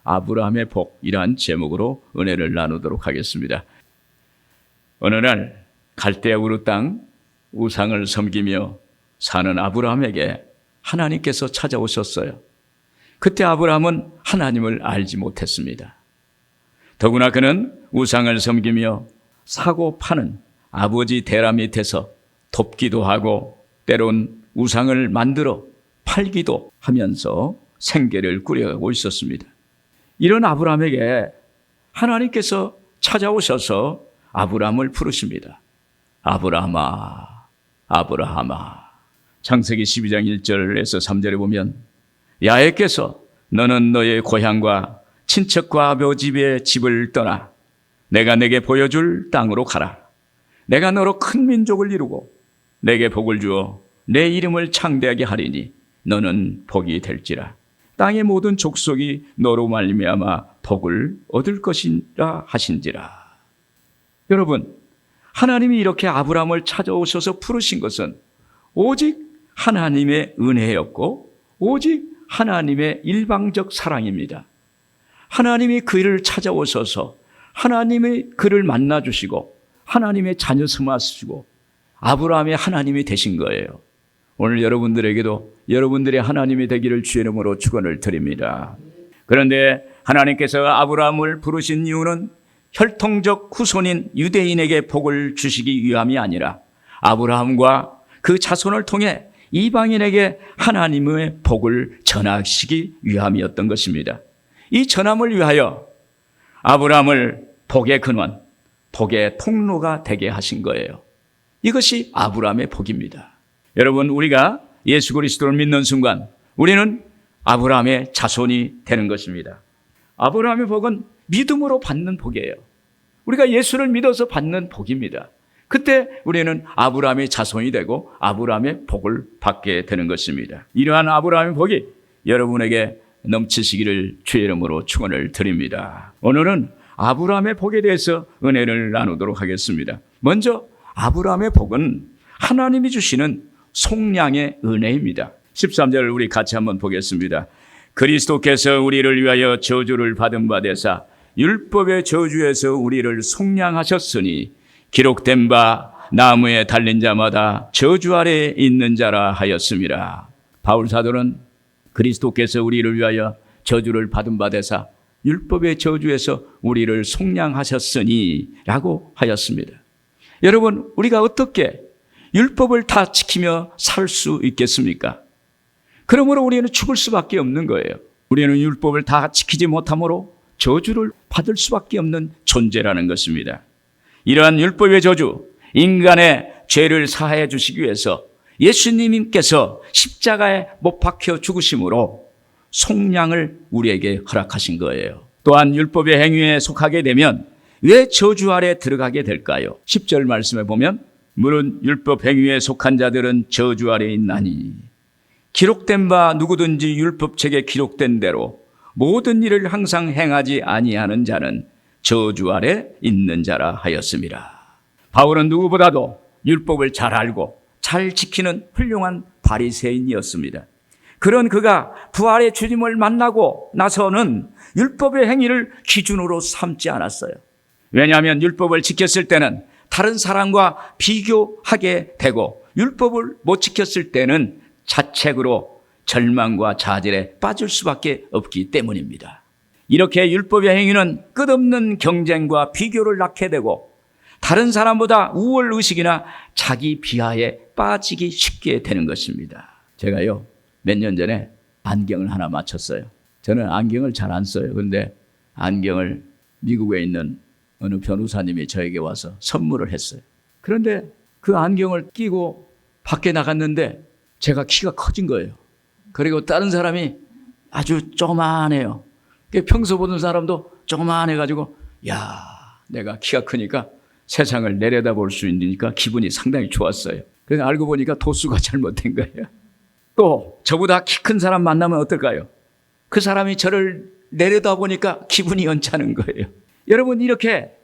아브라함의 복이란 제목으로 은혜를 나누도록 하겠습니다. 어느 날 갈대아 우르 땅 우상을 섬기며 사는 아브라함에게 하나님께서 찾아오셨어요. 그때 아브라함은 하나님을 알지 못했습니다. 더구나 그는 우상을 섬기며 사고 파는 아버지 데라 밑에서 돕기도 하고 때론 우상을 만들어 팔기도 하면서 생계를 꾸려가고 있었습니다. 이런 아브라함에게 하나님께서 찾아오셔서 아브라함을 부르십니다. 아브라함아, 아브라함아. 창세기 12장 1절에서 3절에 보면 야훼께서 너는 너의 고향과 친척과 아버지의 집을 떠나 내가 내게 보여줄 땅으로 가라. 내가 너로 큰 민족을 이루고 내게 복을 주어 내 이름을 창대하게 하리니 너는 복이 될지라. 땅의 모든 족속이 너로 말미암아 복을 얻을 것이라 하신지라. 여러분, 하나님이 이렇게 아브라함을 찾아오셔서 부르신 것은 오직 하나님의 은혜였고 오직 하나님의 일방적 사랑입니다. 하나님이 그를 찾아오셔서 하나님의 그를 만나주시고 하나님의 자녀 삼아주시고 아브라함의 하나님이 되신 거예요. 오늘 여러분들에게도 여러분들의 하나님이 되기를 주의 이름으로 축원을 드립니다. 그런데 하나님께서 아브라함을 부르신 이유는 혈통적 후손인 유대인에게 복을 주시기 위함이 아니라 아브라함과 그 자손을 통해 이방인에게 하나님의 복을 전하시기 위함이었던 것입니다. 이 전함을 위하여 아브라함을 복의 근원, 복의 통로가 되게 하신 거예요. 이것이 아브라함의 복입니다. 여러분, 우리가 예수 그리스도를 믿는 순간 우리는 아브라함의 자손이 되는 것입니다. 아브라함의 복은 믿음으로 받는 복이에요. 우리가 예수를 믿어서 받는 복입니다. 그때 우리는 아브라함의 자손이 되고 아브라함의 복을 받게 되는 것입니다. 이러한 아브라함의 복이 여러분에게 넘치시기를 주의 이름으로 축원을 드립니다. 오늘은 아브라함의 복에 대해서 은혜를 나누도록 하겠습니다. 먼저 아브라함의 복은 하나님이 주시는 속량의 은혜입니다. 13절을 우리 같이 한번 보겠습니다. 그리스도께서 우리를 위하여 저주를 받은 바 되사 율법의 저주에서 우리를 속량하셨으니 기록된 바 나무에 달린 자마다 저주 아래에 있는 자라 하였음이라. 바울 사도는 그리스도께서 우리를 위하여 저주를 받은 바 되사 율법의 저주에서 우리를 속량하셨으니 라고 하였습니다. 여러분, 우리가 어떻게 율법을 다 지키며 살 수 있겠습니까? 그러므로 우리는 죽을 수밖에 없는 거예요. 우리는 율법을 다 지키지 못함으로 저주를 받을 수밖에 없는 존재라는 것입니다. 이러한 율법의 저주, 인간의 죄를 사하여 주시기 위해서 예수님께서 십자가에 못 박혀 죽으심으로 속량을 우리에게 허락하신 거예요. 또한 율법의 행위에 속하게 되면 왜 저주 아래 들어가게 될까요? 10절 말씀에 보면 물은 율법 행위에 속한 자들은 저주 아래 있나니 기록된 바 누구든지 율법책에 기록된 대로 모든 일을 항상 행하지 아니하는 자는 저주 아래 있는 자라 하였습니다. 바울은 누구보다도 율법을 잘 알고 잘 지키는 훌륭한 바리새인이었습니다. 그런 그가 부활의 주님을 만나고 나서는 율법의 행위를 기준으로 삼지 않았어요. 왜냐하면 율법을 지켰을 때는 다른 사람과 비교하게 되고 율법을 못 지켰을 때는 자책으로 절망과 좌절에 빠질 수밖에 없기 때문입니다. 이렇게 율법의 행위는 끝없는 경쟁과 비교를 낳게 되고 다른 사람보다 우월의식이나 자기 비하에 빠지기 쉽게 되는 것입니다. 제가요, 몇 년 전에 안경을 하나 맞췄어요. 저는 안경을 잘 안 써요. 그런데 안경을 미국에 있는 어느 변호사님이 저에게 와서 선물을 했어요. 그런데 그 안경을 끼고 밖에 나갔는데 제가 키가 커진 거예요. 그리고 다른 사람이 아주 조그만해요. 평소 보는 사람도 조그만해가지고 야, 내가 키가 크니까 세상을 내려다볼 수 있으니까 기분이 상당히 좋았어요. 그래서 알고 보니까 도수가 잘못된 거예요. 또 저보다 키 큰 사람 만나면 어떨까요? 그 사람이 저를 내려다보니까 기분이 연차는 거예요. 여러분, 이렇게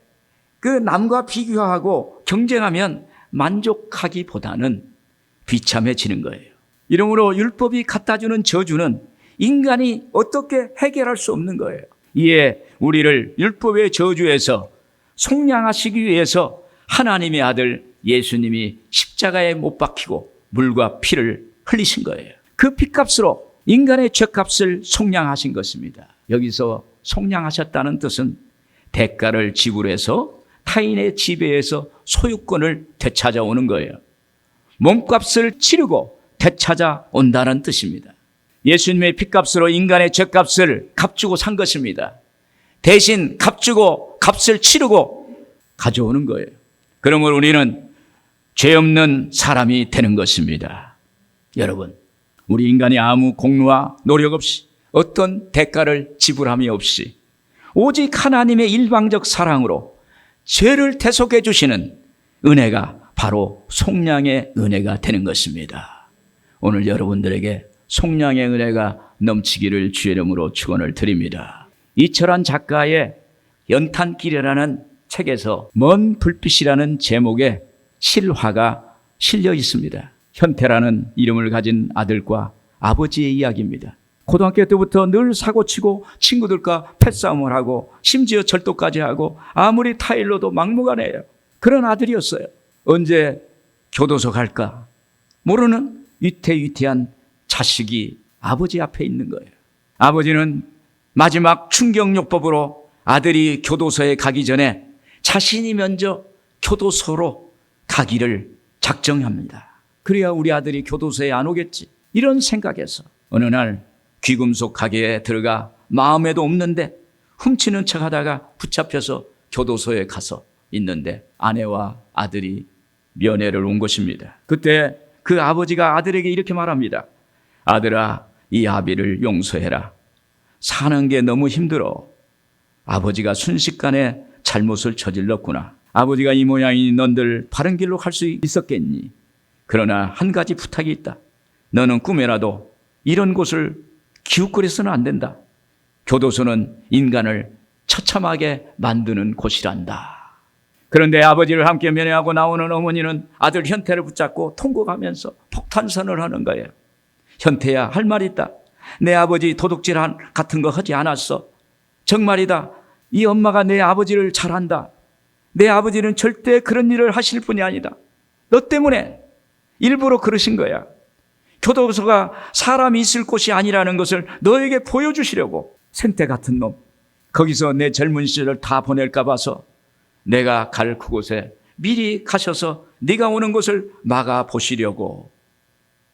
그 남과 비교하고 경쟁하면 만족하기보다는 비참해지는 거예요. 이러므로 율법이 갖다 주는 저주는 인간이 어떻게 해결할 수 없는 거예요. 이에 우리를 율법의 저주에서 속량하시기 위해서 하나님의 아들 예수님이 십자가에 못 박히고 물과 피를 흘리신 거예요. 그 피값으로 인간의 죄값을 속량하신 것입니다. 여기서 속량하셨다는 뜻은 대가를 지불해서 타인의 지배에서 소유권을 되찾아오는 거예요. 몸값을 치르고 되찾아온다는 뜻입니다. 예수님의 피값으로 인간의 죄값을 값주고 산 것입니다. 대신 값주고 값을 치르고 가져오는 거예요. 그러므로 우리는 죄 없는 사람이 되는 것입니다. 여러분, 우리 인간이 아무 공로와 노력 없이 어떤 대가를 지불함이 없이 오직 하나님의 일방적 사랑으로 죄를 대속해 주시는 은혜가 바로 속량의 은혜가 되는 것입니다. 오늘 여러분들에게 속량의 은혜가 넘치기를 주의 이름으로 축원을 드립니다. 이철환 작가의 연탄길이라는 책에서 먼 불빛이라는 제목의 실화가 실려 있습니다. 현태라는 이름을 가진 아들과 아버지의 이야기입니다. 고등학교 때부터 늘 사고치고 친구들과 패싸움을 하고 심지어 절도까지 하고 아무리 타일러도 막무가내예요. 그런 아들이었어요. 언제 교도소 갈까 모르는 위태위태한 자식이 아버지 앞에 있는 거예요. 아버지는 마지막 충격요법으로 아들이 교도소에 가기 전에 자신이 먼저 교도소로 가기를 작정합니다. 그래야 우리 아들이 교도소에 안 오겠지. 이런 생각에서 어느 날 귀금속 가게에 들어가 마음에도 없는데 훔치는 척하다가 붙잡혀서 교도소에 가서 있는데 아내와 아들이 면회를 온 것입니다. 그때 그 아버지가 아들에게 이렇게 말합니다. 아들아, 이 아비를 용서해라. 사는 게 너무 힘들어. 아버지가 순식간에 잘못을 저질렀구나. 아버지가 이 모양이니 넌들 바른 길로 갈 수 있었겠니? 그러나 한 가지 부탁이 있다. 너는 꿈에라도 이런 곳을 기웃거려서는 안 된다. 교도소는 인간을 처참하게 만드는 곳이란다. 그런데 아버지를 함께 면회하고 나오는 어머니는 아들 현태를 붙잡고 통곡하면서 폭탄선을 하는 거예요. 현태야, 할 말 있다. 내 아버지 도둑질 같은 거 하지 않았어. 정말이다. 이 엄마가 내 아버지를 잘 안다. 내 아버지는 절대 그런 일을 하실 분이 아니다. 너 때문에 일부러 그러신 거야. 교도소가 사람이 있을 곳이 아니라는 것을 너에게 보여주시려고. 생태 같은 놈. 거기서 내 젊은 시절을 다 보낼까 봐서 내가 갈 그곳에 미리 가셔서 네가 오는 곳을 막아보시려고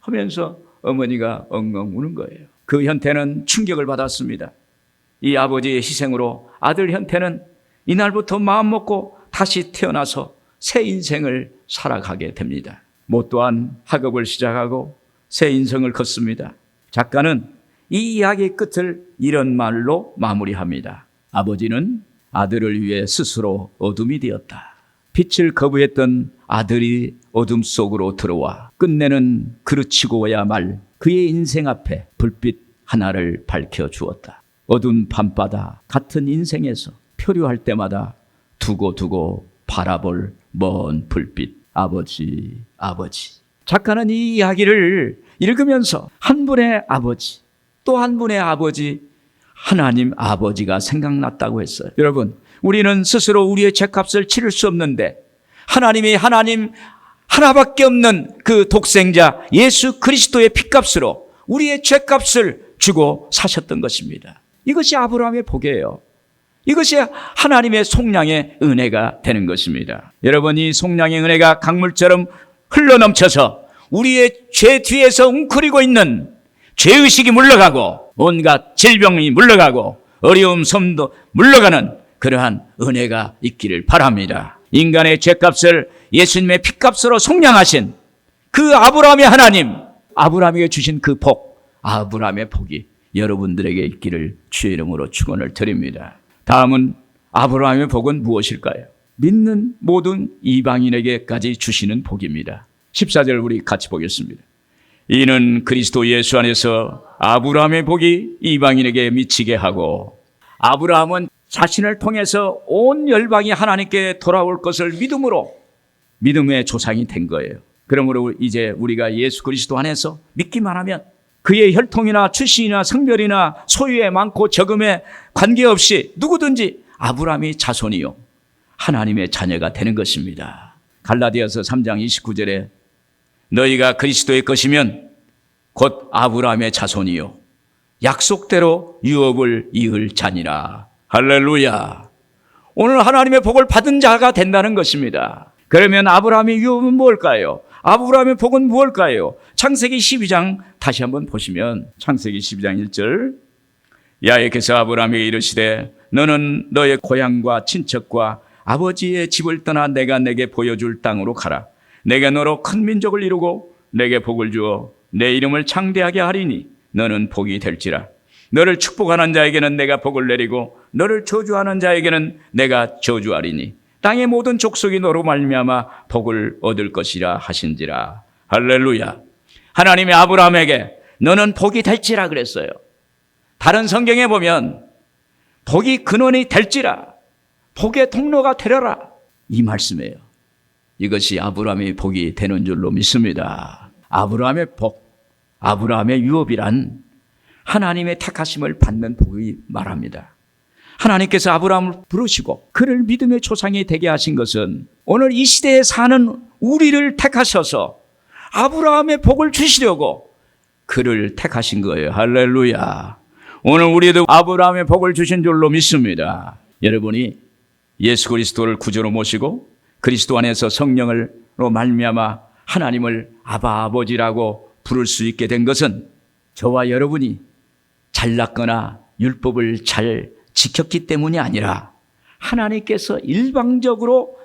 하면서 어머니가 엉엉 우는 거예요. 그 현태는 충격을 받았습니다. 이 아버지의 희생으로 아들 현태는 이날부터 마음먹고 다시 태어나서 새 인생을 살아가게 됩니다. 못 또한 학업을 시작하고 새 인생을 걷습니다. 작가는 이 이야기의 끝을 이런 말로 마무리합니다. 아버지는 아들을 위해 스스로 어둠이 되었다. 빛을 거부했던 아들이 어둠 속으로 들어와 끝내는 그르치고야 말 그의 인생 앞에 불빛 하나를 밝혀주었다. 어두운 밤바다 같은 인생에서 표류할 때마다 두고 바라볼 먼 불빛. 아버지, 아버지. 작가는 이 이야기를 읽으면서 한 분의 아버지, 또 한 분의 아버지, 하나님 아버지가 생각났다고 했어요. 여러분, 우리는 스스로 우리의 죄값을 치를 수 없는데 하나님 하나밖에 없는 그 독생자 예수 그리스도의 피값으로 우리의 죄값을 주고 사셨던 것입니다. 이것이 아브라함의 복이에요. 이것이 하나님의 속량의 은혜가 되는 것입니다. 여러분, 이 속량의 은혜가 강물처럼 흘러넘쳐서 우리의 죄 뒤에서 웅크리고 있는 죄의식이 물러가고 온갖 질병이 물러가고 어려움 섬도 물러가는 그러한 은혜가 있기를 바랍니다. 인간의 죄값을 예수님의 피값으로 속량하신 그 아브라함의 하나님, 아브라함에게 주신 그 복, 아브라함의 복이 여러분들에게 있기를 주의 이름으로 축원을 드립니다. 다음은 아브라함의 복은 무엇일까요? 믿는 모든 이방인에게까지 주시는 복입니다. 14절 우리 같이 보겠습니다. 이는 그리스도 예수 안에서 아브라함의 복이 이방인에게 미치게 하고, 아브라함은 자신을 통해서 온 열방이 하나님께 돌아올 것을 믿음으로 믿음의 조상이 된 거예요. 그러므로 이제 우리가 예수 그리스도 안에서 믿기만 하면 그의 혈통이나 출신이나 성별이나 소유에 많고 적음에 관계없이 누구든지 아브라함의 자손이요 하나님의 자녀가 되는 것입니다. 갈라디아서 3장 29절에 너희가 그리스도의 것이면 곧 아브라함의 자손이요 약속대로 유업을 이을 자니라. 할렐루야. 오늘 하나님의 복을 받은 자가 된다는 것입니다. 그러면 아브라함의 유업은 무엇일까요? 아브라함의 복은 무엇일까요? 창세기 12장 다시 한번 보시면 창세기 12장 1절 야훼께서 아브라함에게 이르시되 너는 너의 고향과 친척과 아버지의 집을 떠나 내가 내게 보여줄 땅으로 가라. 내가 너로 큰 민족을 이루고 내게 복을 주어 내 이름을 창대하게 하리니 너는 복이 될지라. 너를 축복하는 자에게는 내가 복을 내리고 너를 저주하는 자에게는 내가 저주하리니 땅의 모든 족속이 너로 말미암아 복을 얻을 것이라 하신지라. 할렐루야. 하나님이 아브라함에게 너는 복이 될지라 그랬어요. 다른 성경에 보면 복이 근원이 될지라, 복의 통로가 되려라, 이 말씀이에요. 이것이 아브라함의 복이 되는 줄로 믿습니다. 아브라함의 복, 아브라함의 유업이란 하나님의 택하심을 받는 복이 말합니다. 하나님께서 아브라함을 부르시고 그를 믿음의 조상이 되게 하신 것은 오늘 이 시대에 사는 우리를 택하셔서 아브라함의 복을 주시려고 그를 택하신 거예요. 할렐루야. 오늘 우리도 아브라함의 복을 주신 줄로 믿습니다. 여러분이 예수 그리스도를 구주로 모시고 그리스도 안에서 성령으로 말미암아 하나님을 아바 아버지라고 부를 수 있게 된 것은 저와 여러분이 잘났거나 율법을 잘 지켰기 때문이 아니라 하나님께서 일방적으로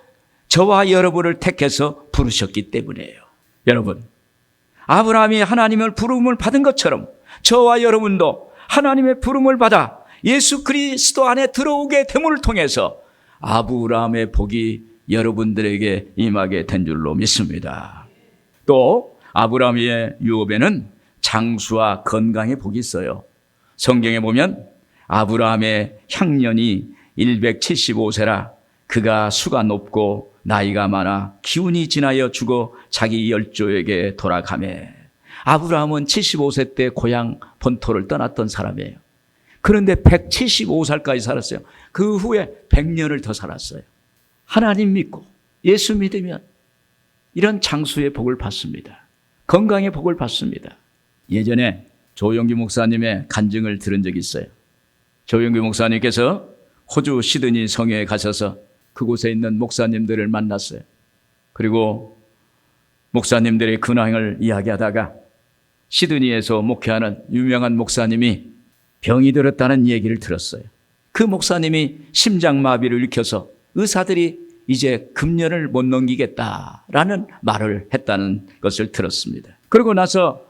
저와 여러분을 택해서 부르셨기 때문이에요. 여러분, 아브라함이 하나님의 부름을 받은 것처럼 저와 여러분도 하나님의 부름을 받아 예수 그리스도 안에 들어오게 됨을 통해서 아브라함의 복이 여러분들에게 임하게 된 줄로 믿습니다. 또 아브라함의 유업에는 장수와 건강의 복이 있어요. 성경에 보면 아브라함의 향년이 175세라 그가 수가 높고 나이가 많아 기운이 지나여 죽어 자기 열조에게 돌아가매. 아브라함은 75세 때 고향 본토를 떠났던 사람이에요. 그런데 175살까지 살았어요. 그 후에 100년을 더 살았어요. 하나님 믿고 예수 믿으면 이런 장수의 복을 받습니다. 건강의 복을 받습니다. 예전에 조용기 목사님의 간증을 들은 적이 있어요. 조용기 목사님께서 호주 시드니 성에 가셔서 그곳에 있는 목사님들을 만났어요. 그리고 목사님들의 근황을 이야기하다가 시드니에서 목회하는 유명한 목사님이 병이 들었다는 얘기를 들었어요. 그 목사님이 심장마비를 일으켜서 의사들이 이제 금년을 못 넘기겠다라는 말을 했다는 것을 들었습니다. 그러고 나서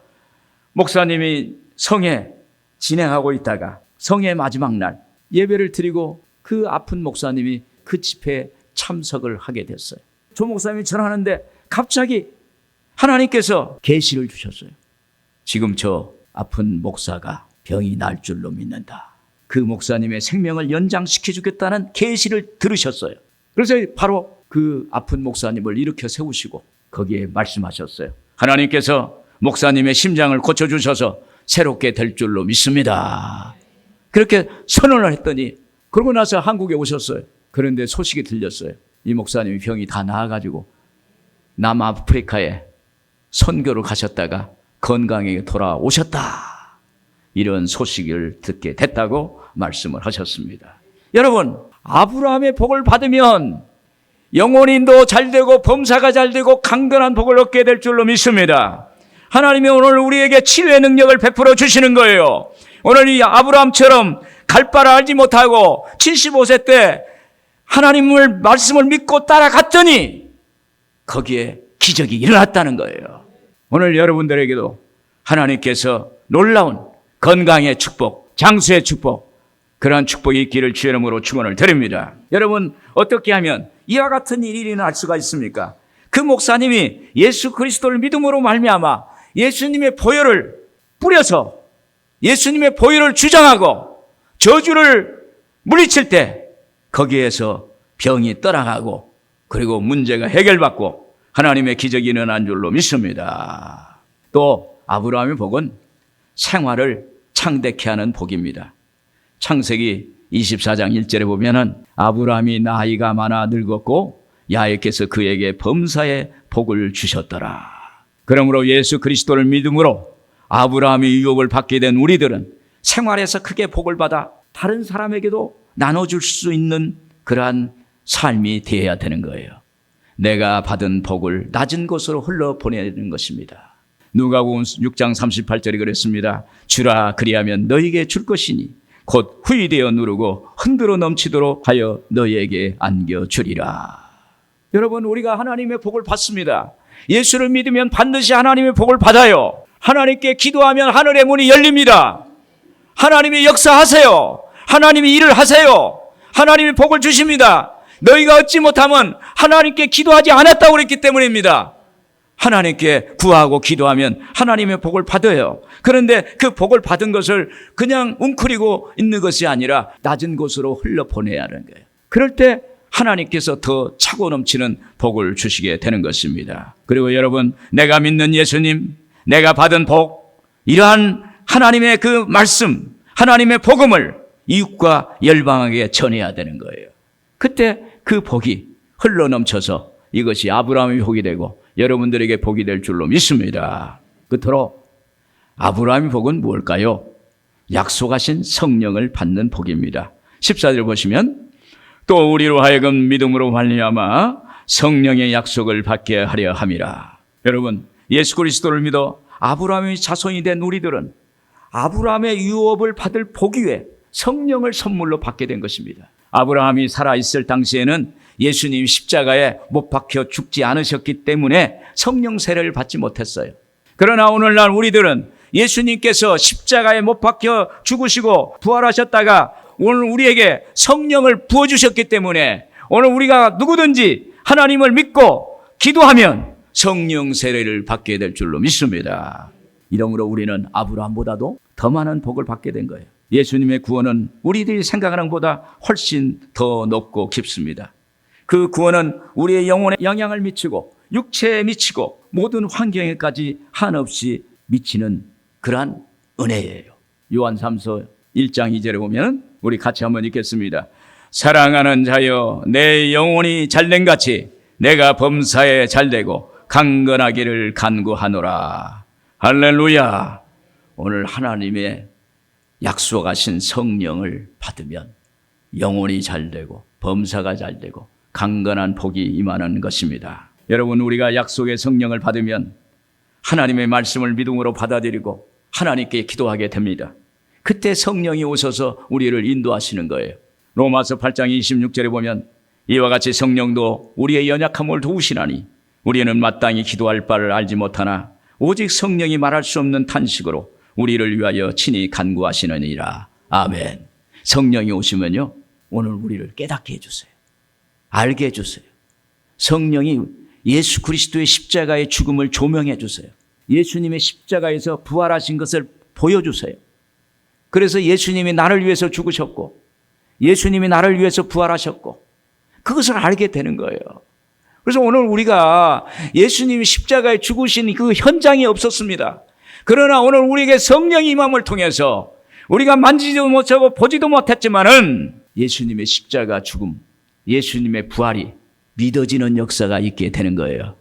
목사님이 성에 진행하고 있다가 성의 마지막 날 예배를 드리고 그 아픈 목사님이 그 집회에 참석을 하게 됐어요. 조 목사님이 전하는데 갑자기 하나님께서 계시를 주셨어요. 지금 저 아픈 목사가 병이 날 줄로 믿는다. 그 목사님의 생명을 연장시켜 주겠다는 계시를 들으셨어요. 그래서 바로 그 아픈 목사님을 일으켜 세우시고 거기에 말씀하셨어요. 하나님께서 목사님의 심장을 고쳐주셔서 새롭게 될 줄로 믿습니다. 그렇게 선언을 했더니 그러고 나서 한국에 오셨어요. 그런데 소식이 들렸어요. 이 목사님이 병이 다 나아가지고 남아프리카에 선교를 가셨다가 건강하게 돌아오셨다. 이런 소식을 듣게 됐다고 말씀을 하셨습니다. 여러분, 아브라함의 복을 받으면 영혼인도 잘되고 범사가 잘되고 강건한 복을 얻게 될 줄로 믿습니다. 하나님이 오늘 우리에게 치유의 능력을 베풀어 주시는 거예요. 오늘 이 아브라함처럼 갈 바를 알지 못하고 75세 때 하나님을 말씀을 믿고 따라갔더니 거기에 기적이 일어났다는 거예요. 오늘 여러분들에게도 하나님께서 놀라운 건강의 축복, 장수의 축복, 그러한 축복이 있기를 주의 이름으로 축원을 드립니다. 여러분, 어떻게 하면 이와 같은 일이 일어날 수가 있습니까? 그 목사님이 예수 그리스도를 믿음으로 말미암아 예수님의 보혈을 뿌려서 예수님의 보혈을 주장하고 저주를 물리칠 때 거기에서 병이 떠나가고 그리고 문제가 해결받고 하나님의 기적이 일어난 줄로 믿습니다. 또 아브라함의 복은 생활을 창대케 하는 복입니다. 창세기 24장 1절에 보면은 아브라함이 나이가 많아 늙었고 야훼께서 그에게 범사의 복을 주셨더라. 그러므로 예수 그리스도를 믿음으로 아브라함의 유업을 받게 된 우리들은 생활에서 크게 복을 받아 다른 사람에게도 나눠줄 수 있는 그러한 삶이 되어야 되는 거예요. 내가 받은 복을 낮은 곳으로 흘러보내는 것입니다. 누가복음 6장 38절이 그랬습니다. 주라 그리하면 너희에게 줄 것이니 곧 후이되어 누르고 흔들어 넘치도록 하여 너희에게 안겨주리라. 여러분, 우리가 하나님의 복을 받습니다. 예수를 믿으면 반드시 하나님의 복을 받아요. 하나님께 기도하면 하늘의 문이 열립니다. 하나님이 역사하세요. 하나님이 일을 하세요. 하나님이 복을 주십니다. 너희가 얻지 못하면 하나님께 기도하지 않았다고 그랬기 때문입니다. 하나님께 구하고 기도하면 하나님의 복을 받아요. 그런데 그 복을 받은 것을 그냥 웅크리고 있는 것이 아니라 낮은 곳으로 흘러보내야 하는 거예요. 그럴 때 하나님께서 더 차고 넘치는 복을 주시게 되는 것입니다. 그리고 여러분, 내가 믿는 예수님, 내가 받은 복, 이러한 하나님의 그 말씀, 하나님의 복음을 이웃과 열방에게 전해야 되는 거예요. 그때 그 복이 흘러넘쳐서 이것이 아브라함의 복이 되고 여러분들에게 복이 될 줄로 믿습니다. 끝으로 아브라함의 복은 무엇일까요? 약속하신 성령을 받는 복입니다. 14절 보시면 또 우리로 하여금 믿음으로 말미암아 성령의 약속을 받게 하려 함이라. 여러분, 예수 그리스도를 믿어 아브라함의 자손이 된 우리들은 아브라함의 유업을 받을 복 위에 성령을 선물로 받게 된 것입니다. 아브라함이 살아있을 당시에는 예수님 십자가에 못 박혀 죽지 않으셨기 때문에 성령 세례를 받지 못했어요. 그러나 오늘날 우리들은 예수님께서 십자가에 못 박혀 죽으시고 부활하셨다가 오늘 우리에게 성령을 부어주셨기 때문에 오늘 우리가 누구든지 하나님을 믿고 기도하면 성령 세례를 받게 될 줄로 믿습니다. 이러므로 우리는 아브라함보다도 더 많은 복을 받게 된 거예요. 예수님의 구원은 우리들이 생각하는 것보다 훨씬 더 높고 깊습니다. 그 구원은 우리의 영혼에 영향을 미치고 육체에 미치고 모든 환경에까지 한없이 미치는 그러한 은혜예요. 요한 3서 1장 2절에 보면 우리 같이 한번 읽겠습니다. 사랑하는 자여, 내 영혼이 잘된 같이 내가 범사에 잘되고 강건하기를 간구하노라. 할렐루야. 오늘 하나님의 약속하신 성령을 받으면 영혼이 잘되고 범사가 잘되고 강건한 복이 임하는 것입니다. 여러분, 우리가 약속의 성령을 받으면 하나님의 말씀을 믿음으로 받아들이고 하나님께 기도하게 됩니다. 그때 성령이 오셔서 우리를 인도하시는 거예요. 로마서 8장 26절에 보면 이와 같이 성령도 우리의 연약함을 도우시나니 우리는 마땅히 기도할 바를 알지 못하나 오직 성령이 말할 수 없는 탄식으로 우리를 위하여 친히 간구하시느니라. 아멘. 성령이 오시면요, 오늘 우리를 깨닫게 해주세요. 알게 해주세요. 성령이 예수 그리스도의 십자가의 죽음을 조명해 주세요. 예수님의 십자가에서 부활하신 것을 보여주세요. 그래서 예수님이 나를 위해서 죽으셨고 예수님이 나를 위해서 부활하셨고 그것을 알게 되는 거예요. 그래서 오늘 우리가 예수님이 십자가에 죽으신 그 현장이 없었습니다. 그러나 오늘 우리에게 성령이 임함을 통해서 우리가 만지지도 못하고 보지도 못했지만은 예수님의 십자가 죽음, 예수님의 부활이 믿어지는 역사가 있게 되는 거예요.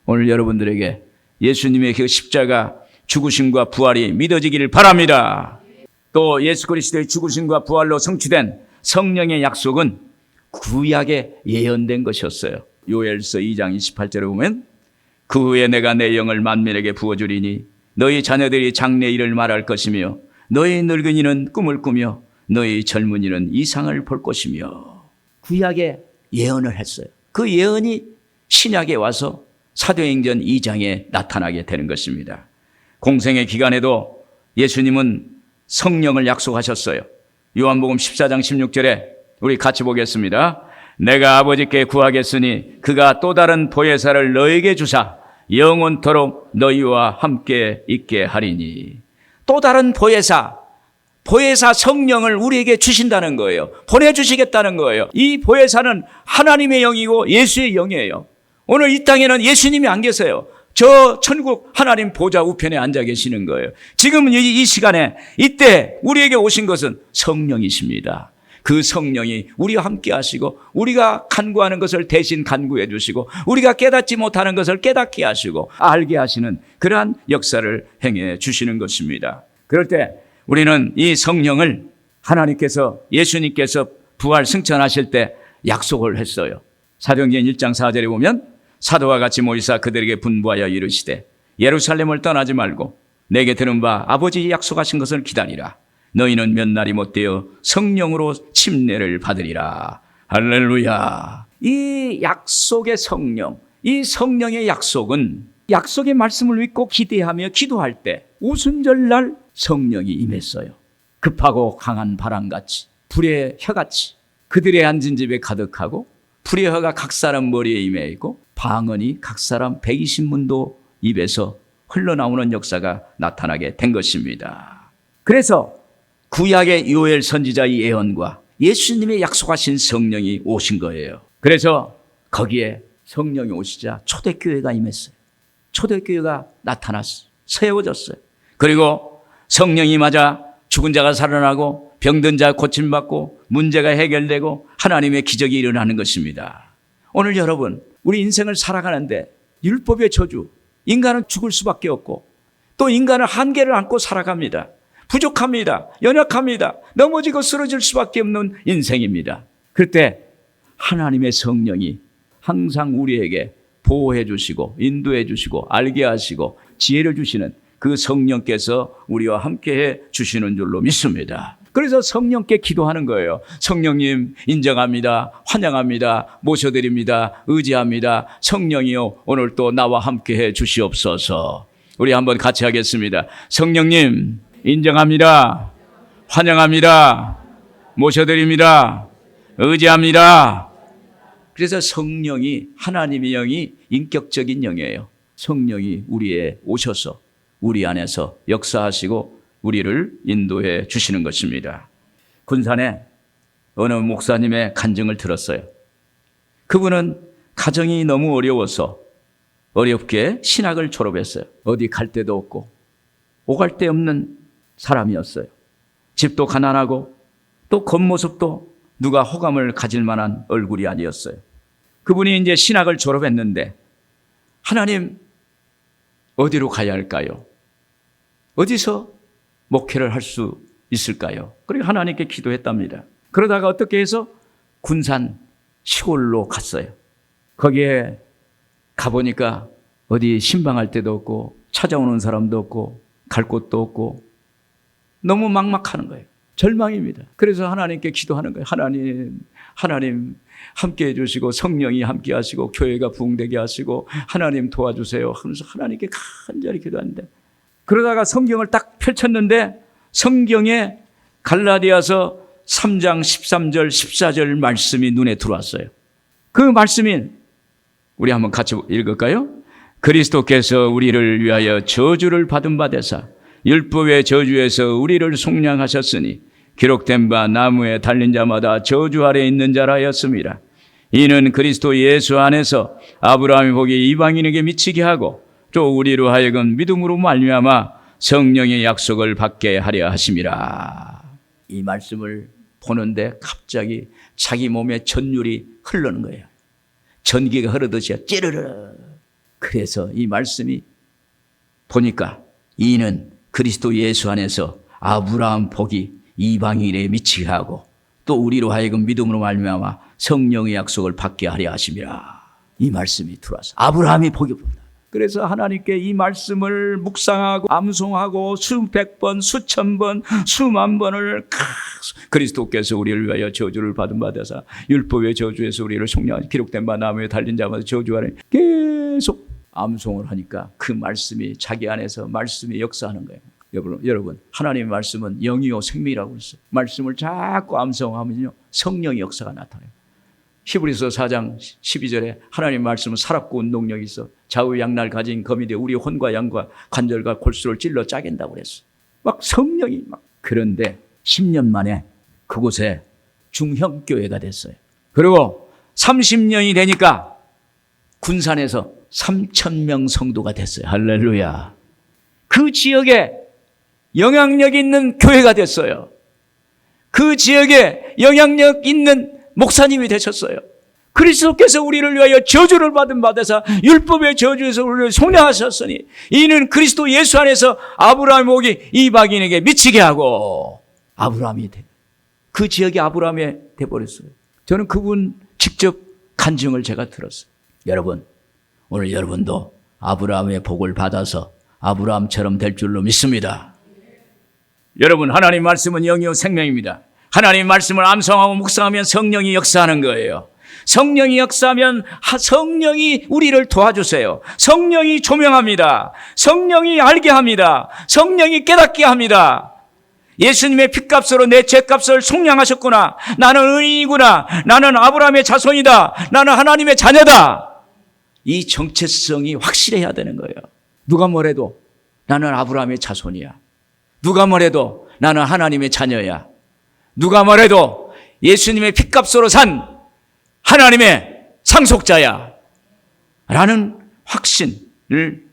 오늘 여러분들에게 예수님의 그 십자가 죽으심과 부활이 믿어지기를 바랍니다. 또 예수 그리스도의 죽으심과 부활로 성취된 성령의 약속은 구약에 예언된 것이었어요. 요엘서 2장 28절에 보면 그 후에 내가 내 영을 만민에게 부어주리니 너희 자녀들이 장래 일을 말할 것이며 너희 늙은이는 꿈을 꾸며 너희 젊은이는 이상을 볼 것이며 구약에 예언을 했어요. 그 예언이 신약에 와서 사도행전 2장에 나타나게 되는 것입니다. 공생의 기간에도 예수님은 성령을 약속하셨어요. 요한복음 14장 16절에 우리 같이 보겠습니다. 내가 아버지께 구하겠으니 그가 또 다른 보혜사를 너에게 주사 영원토록 너희와 함께 있게 하리니. 또 다른 보혜사 성령을 우리에게 주신다는 거예요. 보내주시겠다는 거예요. 이 보혜사는 하나님의 영이고 예수의 영이에요. 오늘 이 땅에는 예수님이 안 계세요. 저 천국 하나님 보좌 우편에 앉아 계시는 거예요. 지금 이 시간에 이때 우리에게 오신 것은 성령이십니다. 그 성령이 우리와 함께 하시고 우리가 간구하는 것을 대신 간구해 주시고 우리가 깨닫지 못하는 것을 깨닫게 하시고 알게 하시는 그러한 역사를 행해 주시는 것입니다. 그럴 때 우리는 이 성령을 하나님께서 예수님께서 부활 승천하실 때 약속을 했어요. 사도행전 1장 4절에 보면 사도와 같이 모이사 그들에게 분부하여 이르시되 예루살렘을 떠나지 말고 내게 들은 바 아버지 약속하신 것을 기다리라. 너희는 몇 날이 못되어 성령으로 침례를 받으리라. 할렐루야. 이 약속의 성령, 이 성령의 약속은 약속의 말씀을 믿고 기대하며 기도할 때 오순절날 성령이 임했어요. 급하고 강한 바람같이 불의 혀같이 그들의 앉은 집에 가득하고 불의 혀가 각 사람 머리에 임해 있고 방언이 각 사람 120문도 입에서 흘러나오는 역사가 나타나게 된 것입니다. 그래서 구약의 요엘 선지자의 예언과 예수님의 약속하신 성령이 오신 거예요. 그래서 거기에 성령이 오시자 초대교회가 임했어요. 초대교회가 나타났어요. 세워졌어요. 그리고 성령이 맞아 죽은 자가 살아나고 병든 자 고침받고 문제가 해결되고 하나님의 기적이 일어나는 것입니다. 오늘 여러분, 우리 인생을 살아가는데 율법의 저주, 인간은 죽을 수밖에 없고 또 인간은 한계를 안고 살아갑니다. 부족합니다. 연약합니다. 넘어지고 쓰러질 수밖에 없는 인생입니다. 그때 하나님의 성령이 항상 우리에게 보호해 주시고 인도해 주시고 알게 하시고 지혜를 주시는 그 성령께서 우리와 함께해 주시는 줄로 믿습니다. 그래서 성령께 기도하는 거예요. 성령님 인정합니다. 환영합니다. 모셔드립니다. 의지합니다. 성령이요 오늘 또 나와 함께해 주시옵소서. 우리 한번 같이 하겠습니다. 성령님 인정합니다. 환영합니다. 모셔드립니다. 의지합니다. 그래서 성령이 하나님의 영이 인격적인 영이에요. 성령이 우리에 오셔서 우리 안에서 역사하시고 우리를 인도해 주시는 것입니다. 군산에 어느 목사님의 간증을 들었어요. 그분은 가정이 너무 어려워서 어렵게 신학을 졸업했어요. 어디 갈 데도 없고 오갈 데 없는 사람이었어요. 집도 가난하고 또 겉모습도 누가 호감을 가질 만한 얼굴이 아니었어요. 그분이 이제 신학을 졸업했는데 하나님 어디로 가야 할까요? 어디서 목회를 할 수 있을까요? 그리고 하나님께 기도했답니다. 그러다가 어떻게 해서 군산 시골로 갔어요. 거기에 가보니까 어디 신방할 데도 없고 찾아오는 사람도 없고 갈 곳도 없고 너무 막막하는 거예요. 절망입니다. 그래서 하나님께 기도하는 거예요. 하나님 함께 해주시고 성령이 함께 하시고 교회가 부흥되게 하시고 하나님 도와주세요 하면서 하나님께 간절히 기도하는데 그러다가 성경을 딱 펼쳤는데 성경에 갈라디아서 3장 13절 14절 말씀이 눈에 들어왔어요. 그 말씀이 우리 한번 같이 읽을까요? 그리스도께서 우리를 위하여 저주를 받은 바 되사 율법의 저주에서 우리를 속량하셨으니 기록된 바 나무에 달린 자마다 저주 아래 있는 자라 하였습니다. 이는 그리스도 예수 안에서 아브라함의 복이 이방인에게 미치게 하고 또 우리로 하여금 믿음으로 말미암아 성령의 약속을 받게 하려 하심이라. 이 말씀을 보는데 갑자기 자기 몸에 전율이 흐르는 거예요. 전기가 흐르듯이 찌르르. 그래서 이 말씀이 보니까 이는 그리스도 예수 안에서 아브라함 복이 이방인에 미치게 하고 또 우리로 하여금 믿음으로 말미암아 성령의 약속을 받게 하려 하심이라. 이 말씀이 들어와서 아브라함이 복이 본다. 그래서 하나님께 이 말씀을 묵상하고 암송하고 수백 번, 수천 번, 수만 번을 그리스도께서 우리를 위하여 저주를 받은 바 되사 율법의 저주에서 우리를 속량하시 기록된 바 나무에 달린 자마다 저주 아래 계속 암송을 하니까 그 말씀이 자기 안에서 말씀이 역사하는 거예요. 여러분 하나님의 말씀은 영이요 생명이라고 했어요. 말씀을 자꾸 암송하면요 성령의 역사가 나타나요. 히브리서 4장 12절에 하나님의 말씀은 살았고 운동력이 있어 좌우양날 가진 검이 되어 우리 혼과 양과 관절과 골수를 찔러 짜긴다고 그랬어요. 막 성령이 막. 그런데 10년 만에 그곳에 중형교회가 됐어요. 그리고 30년이 되니까 군산에서 3,000명 성도가 됐어요. 할렐루야. 그 지역에 영향력 있는 교회가 됐어요. 그 지역에 영향력 있는 목사님이 되셨어요. 그리스도께서 우리를 위하여 저주를 받은 바되사 율법의 저주에서 우리를 속량하셨으니 이는 그리스도 예수 안에서 아브라함의 복이 이방인에게 미치게 하고 아브라함이 그 지역이 아브라함이 돼버렸어요. 저는 그분 직접 간증을 제가 들었어요. 여러분, 오늘 여러분도 아브라함의 복을 받아서 아브라함처럼 될 줄로 믿습니다. 여러분, 하나님 말씀은 영이요 생명입니다. 하나님 말씀을 암송하고 묵상하면 성령이 역사하는 거예요. 성령이 역사하면 성령이 우리를 도와주세요. 성령이 조명합니다. 성령이 알게 합니다. 성령이 깨닫게 합니다. 예수님의 핏값으로 내 죄값을 속량하셨구나. 나는 의인이구나. 나는 아브라함의 자손이다. 나는 하나님의 자녀다. 이 정체성이 확실해야 되는 거예요. 누가 뭐래도 나는 아브라함의 자손이야. 누가 뭐래도 나는 하나님의 자녀야. 누가 뭐래도 예수님의 핏값으로 산 하나님의 상속자야 라는 확신을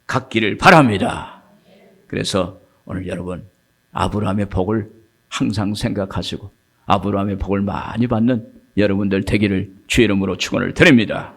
갖기를 바랍니다. 그래서 오늘 여러분 아브라함의 복을 항상 생각하시고 아브라함의 복을 많이 받는 여러분들 되기를 주의 이름으로 축원을 드립니다.